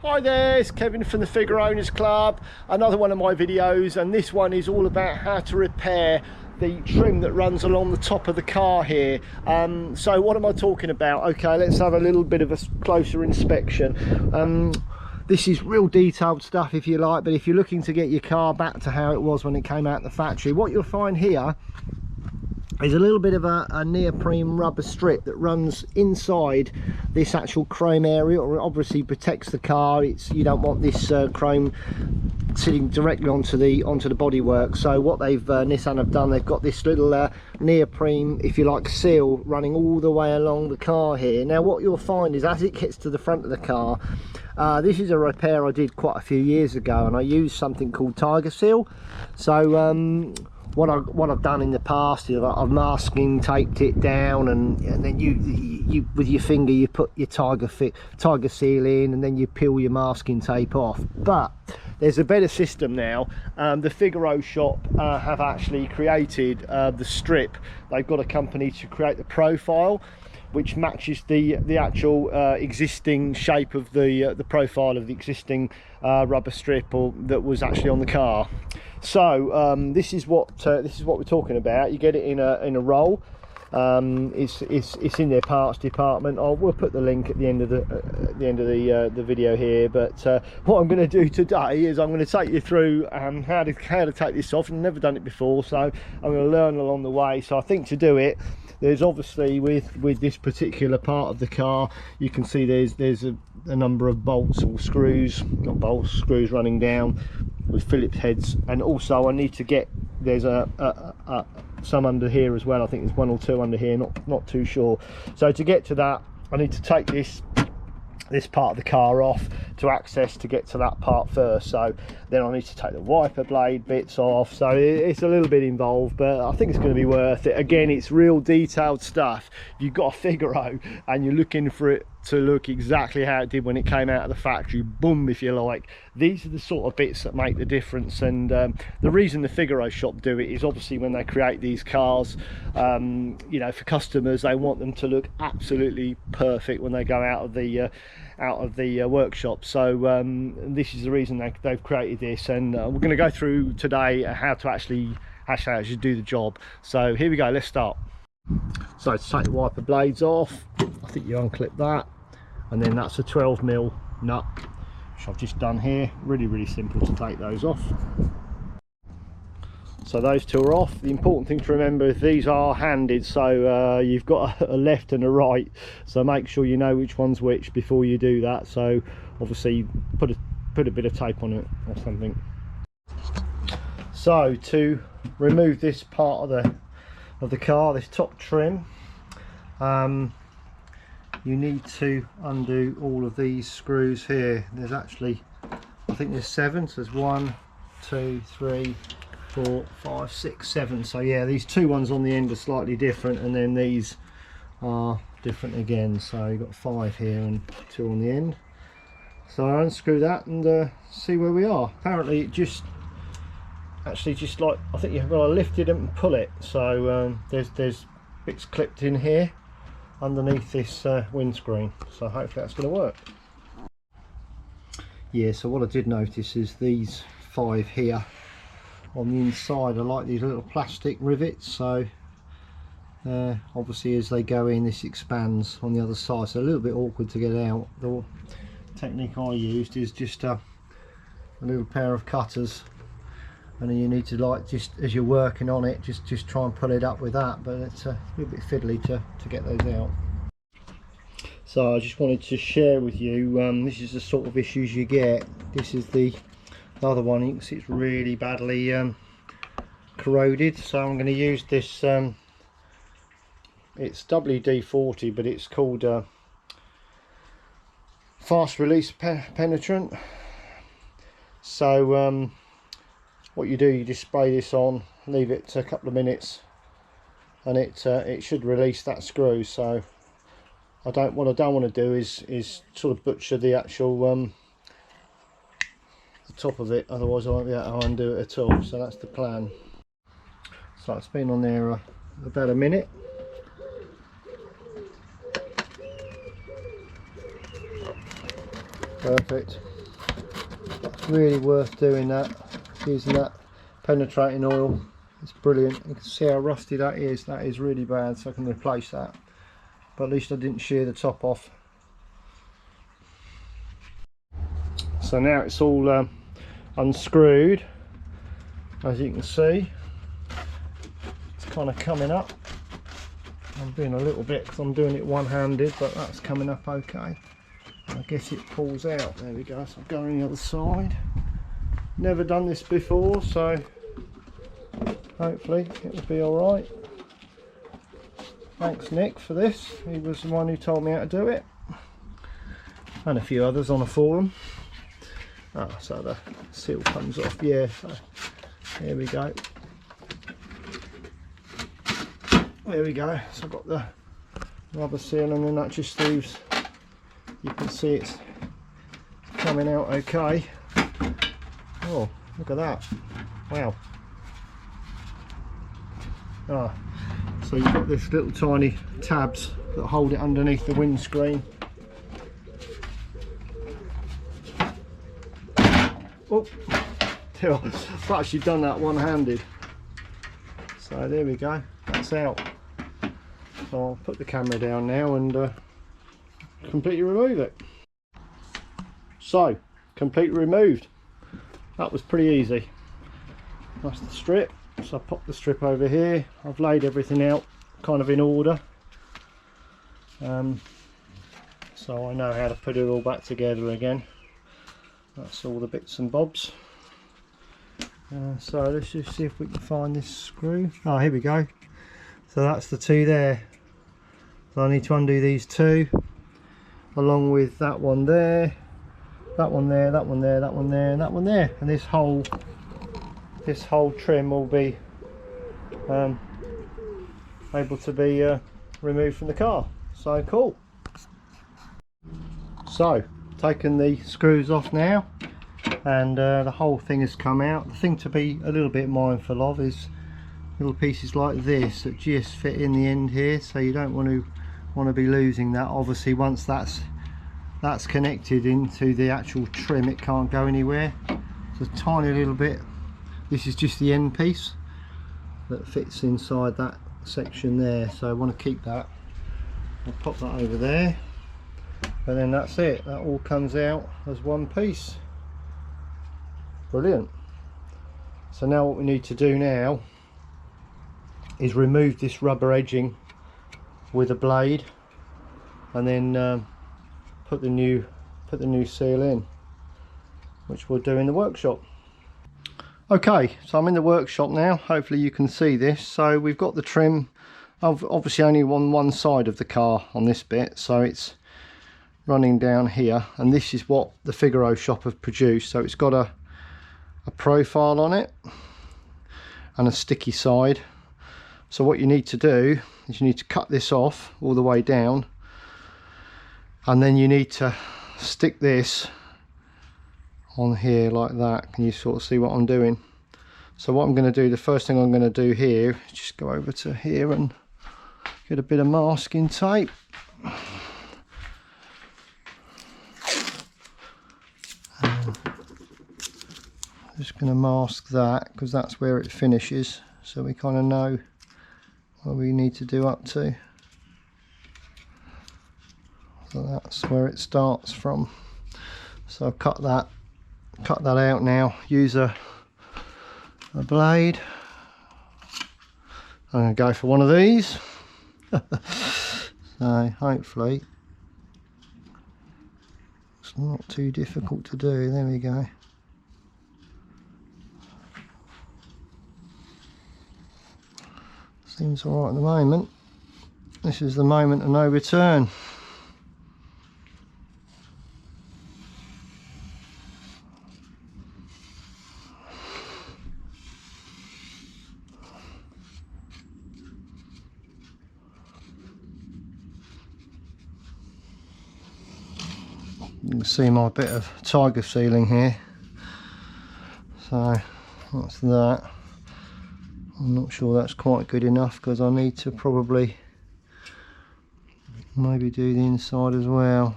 Hi there, it's Kevin from the Figaro Owners Club. Another one of my videos, and this one is all about how to repair the trim that runs along the top of the car here. So what am I talking about? Okay, let's have a little bit of a closer inspection. This is real detailed stuff if you like, but if you're looking to get your car back to how it was when it came out of the factory, what you'll find here is a little bit of a neoprene rubber strip that runs inside this actual chrome area. Or obviously protects the car. You don't want this chrome sitting directly onto the bodywork. So what Nissan have done, they've got this little neoprene, if you like, seal running all the way along the car here. Now what you'll find is as it gets to the front of the car, this is a repair I did quite a few years ago, and I used something called Tiger Seal. So what I've done in the past is I've masking taped it down, and then you with your finger you put your tiger seal in, and then you peel your masking tape off. But there's a better system now. The Figaro Shop have actually created the strip. They've got a company to create the profile which matches the actual existing shape of the profile of the existing rubber strip that was actually on the car. So this is what we're talking about. You get it in a roll. It's in their parts department. We'll put the link at the end of the video here. But what I'm going to do today is I'm going to take you through how to take this off. I've never done it before, so I'm going to learn along the way. So I think to do it, there's obviously with this particular part of the car, you can see there's a number of bolts or screws, not bolts, screws running down with Phillips heads, and also I need to get, there's some under here as well. I think there's one or two under here, not too sure. So to get to that, I need to take this part of the car off to get to that part first. So then I need to take the wiper blade bits off. So it's a little bit involved, but I think it's going to be worth it. Again, it's real detailed stuff. If you've got a Figaro and you're looking for it to look exactly how it did when it came out of the factory, boom, if you like, these are the sort of bits that make the difference. And the reason the Figaro Shop do it is obviously when they create these cars, you know, for customers, they want them to look absolutely perfect when they go out of the workshop. So this is the reason they've created this, and we're going to go through today how to actually do the job. So here we go, let's start. So to take the wiper blades off, I think you unclip that, and then that's a 12mm nut, which I've just done here. Really simple to take those off. So those two are off. The important thing to remember is these are handed, so you've got a left and a right, so make sure you know which one's which before you do that. So obviously put a bit of tape on it or something. So to remove this part of the car, this top trim, you need to undo all of these screws here. There's actually, I think there's 7, so there's 1, 2, 3, 4, 5, 6, 7. So yeah, these 2 ones on the end are slightly different, and then these are different again. So you've got 5 here and 2 on the end. So I unscrew that and see where we are. Apparently it just like, I think you've got to lift it and pull it. So there's bits clipped in here underneath this windscreen, so hopefully that's going to work. Yeah, so what I did notice is these 5 here on the inside are like these little plastic rivets. So obviously as they go in, this expands on the other side, so a little bit awkward to get out. The technique I used is just a little pair of cutters, and then you need to, like, just as you're working on it, just try and pull it up with that, but it's a little bit fiddly to get those out. So I just wanted to share with you, this is the sort of issues you get. This is the other one. You can see it's really badly corroded, so I'm going to use this, it's WD-40, but it's called fast release penetrant. So what you do, you just spray this on, leave it a couple of minutes, and it should release that screw. So what I don't want to do is sort of butcher the actual the top of it, otherwise I won't be able to undo it at all. So that's the plan. So it's been on there about a minute. Perfect. It's really worth doing that, using that penetrating oil. It's brilliant. You can see how rusty that is. That is really bad, so I can replace that. But at least I didn't shear the top off. So now it's all unscrewed, as you can see. It's kind of coming up. I'm doing a little bit because I'm doing it one-handed, but that's coming up okay. I guess it pulls out. There we go. So I'll go on the other side. Never done this before, so hopefully it will be all right. Thanks Nick for this. He was the one who told me how to do it, and a few others on a forum. So the seal comes off. Yeah, so here we go. There we go. So I've got the rubber seal, and then that just leaves, you can see it's coming out okay. Oh, look at that. Wow. So you've got this little tiny tabs that hold it underneath the windscreen. Oh, I've actually done that one-handed. So there we go, that's out. So I'll put the camera down now and completely remove it. So, completely removed. That was pretty easy. That's the strip. So I popped the strip over here. I've laid everything out kind of in order. So I know how to put it all back together again. That's all the bits and bobs. So let's just see if we can find this screw. Oh, here we go. So that's the two there. So I need to undo these two, along with that one there, that one there, that one there, that one there, and that one there. And this whole trim will be able to be removed from the car. So cool. So taken the screws off now, and the whole thing has come out. The thing to be a little bit mindful of is little pieces like this that just fit in the end here, so you don't want to be losing that. Obviously once that's connected into the actual trim, it can't go anywhere. It's a tiny little bit. This is just the end piece that fits inside that section there, so I want to keep that. I'll pop that over there, and then that's it. That all comes out as one piece. Brilliant. So now what we need to do now is remove this rubber edging with a blade, and then put the new seal in, which we'll do in the workshop. Okay, so I'm in the workshop now. Hopefully you can see this. So we've got the trim obviously only on one side of the car on this bit, so it's running down here, and this is what the Figaro Shop have produced. So it's got a profile on it and a sticky side. So what you need to do is you need to cut this off all the way down, and then you need to stick this on here like that. Can you sort of see what I'm doing? So what I'm going to do, the first thing I'm going to do here is just go over to here and get a bit of masking tape. Just going to mask that because that's where it finishes, so we kind of know what we need to do up to. So that's where it starts from. So I'll cut that out now. Use a blade. I'm going to go for one of these. So hopefully it's not too difficult to do. There we go. Seems alright at the moment. This is the moment of no return. You can see my bit of tiger sealing here. So that's that. I'm not sure that's quite good enough because I need to probably maybe do the inside as well.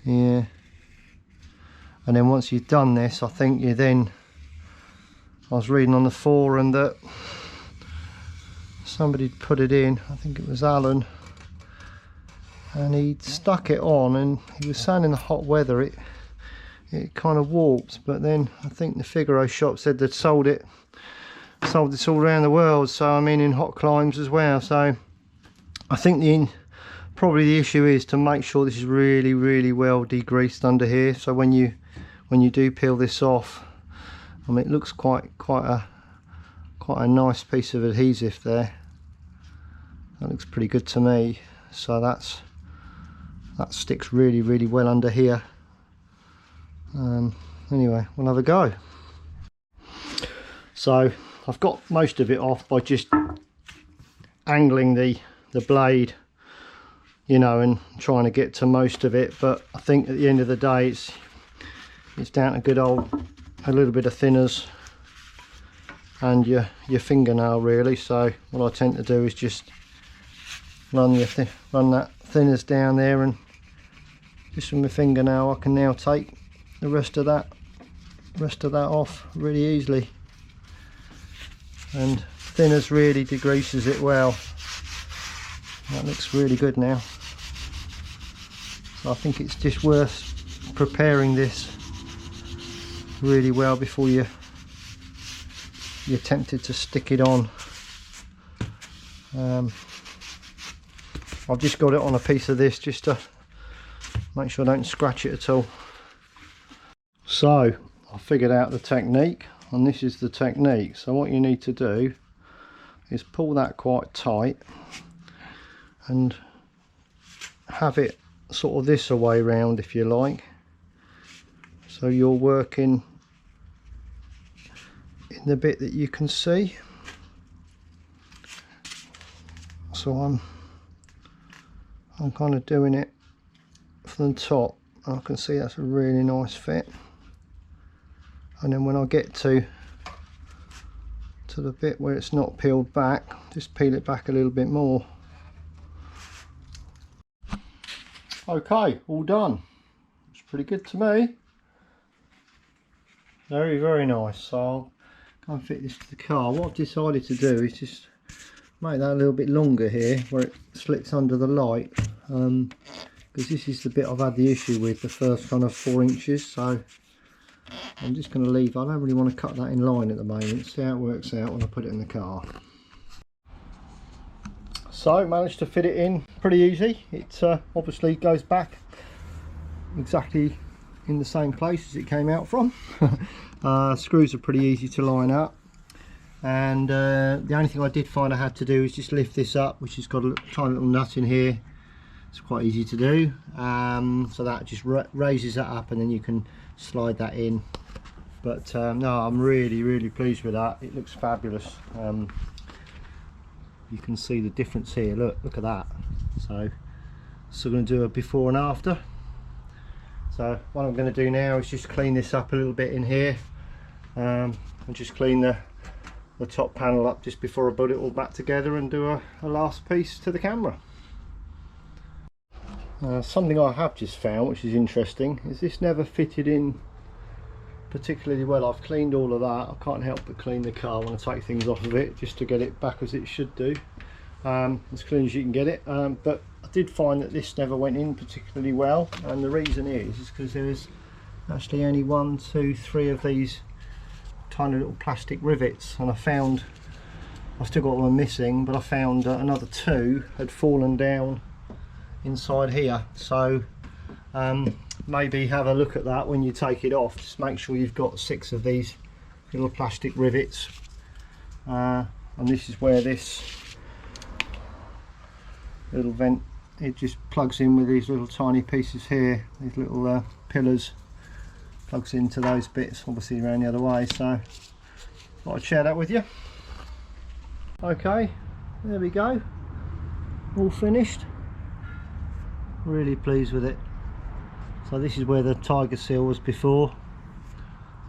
Yeah. And then once you've done this, I think you then, I was reading on the forum that somebody put it in, I think it was Alan, and he stuck it on, and he was saying in the hot weather it kind of warps, but then I think the Figaro shop said they'd sold this all around the world, so I mean in hot climes as well. So I think probably the issue is to make sure this is really well degreased under here, so when you do peel this off, I mean it looks quite a nice piece of adhesive there. That looks pretty good to me. So that sticks really well under here. Anyway, we'll have a go. So I've got most of it off by just angling the blade, you know, and trying to get to most of it, but I think at the end of the day it's down to a little bit of thinners and your fingernail really. So what I tend to do is just run that thinners down there, and just with my fingernail I can now take the rest of that off really easily, and thinners really degreases it well. That looks really good now. So I think it's just worth preparing this really well before you're tempted to stick it on. I've just got it on a piece of this just to make sure I don't scratch it at all. So I figured out the technique, and this is the technique. So what you need to do is pull that quite tight and have it sort of this way round if you like, so you're working in the bit that you can see. So I'm kind of doing it from the top. I can see that's a really nice fit, and then when I get to the bit where it's not peeled back, just peel it back a little bit more. Okay, all done. It's pretty good to me. Very nice. So I'll go and fit this to the car. What I've decided to do is just make that a little bit longer here where it slits under the light, because this is the bit I've had the issue with, the first kind of 4 inches. So I'm just going to leave. I don't really want to cut that in line at the moment. See how it works out when I put it in the car. So managed to fit it in pretty easy. It obviously goes back exactly in the same place as it came out from. Screws are pretty easy to line up, and the only thing I did find I had to do is just lift this up, which has got a tiny little nut in here. It's quite easy to do, so that just raises that up, and then you can slide that in. But no, I'm really pleased with that. It looks fabulous. You can see the difference here. Look at that. So I'm going to do a before and after. So what I'm going to do now is just clean this up a little bit in here, and just clean the top panel up just before I put it all back together and do a last piece to the camera. Something I have just found, which is interesting, is this never fitted in particularly well. I've cleaned all of that. I can't help but clean the car when I take things off of it, just to get it back as it should do, as clean as you can get it. But I did find that this never went in particularly well, and the reason is because there's actually only 1, 2, 3 of these tiny little plastic rivets, and I've still got one missing, but I found another 2 had fallen down inside here. So maybe have a look at that when you take it off. Just make sure you've got 6 of these little plastic rivets, and this is where this little vent, it just plugs in with these little tiny pieces here, these little pillars, plugs into those bits, obviously around the other way. So I thought I'd share that with you. Okay, there we go, all finished. Really pleased with it. So this is where the tiger seal was before,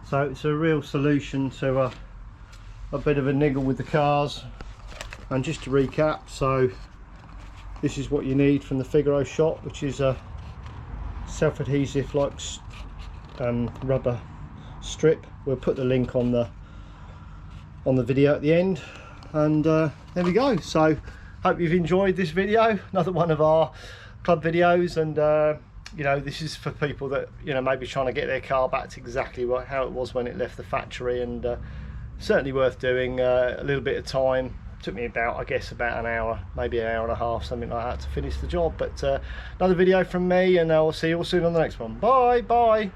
so it's a real solution to a bit of a niggle with the cars. And just to recap, so this is what you need from the Figaro shop, which is a self-adhesive like rubber strip. We'll put the link on the video at the end, and there we go. So hope you've enjoyed this video, another one of our club videos. And you know, this is for people that, you know, maybe trying to get their car back to exactly how it was when it left the factory, and certainly worth doing. A little bit of time, took me about, I guess, about an hour, maybe an hour and a half, something like that, to finish the job. But another video from me, and I'll see you all soon on the next one. Bye.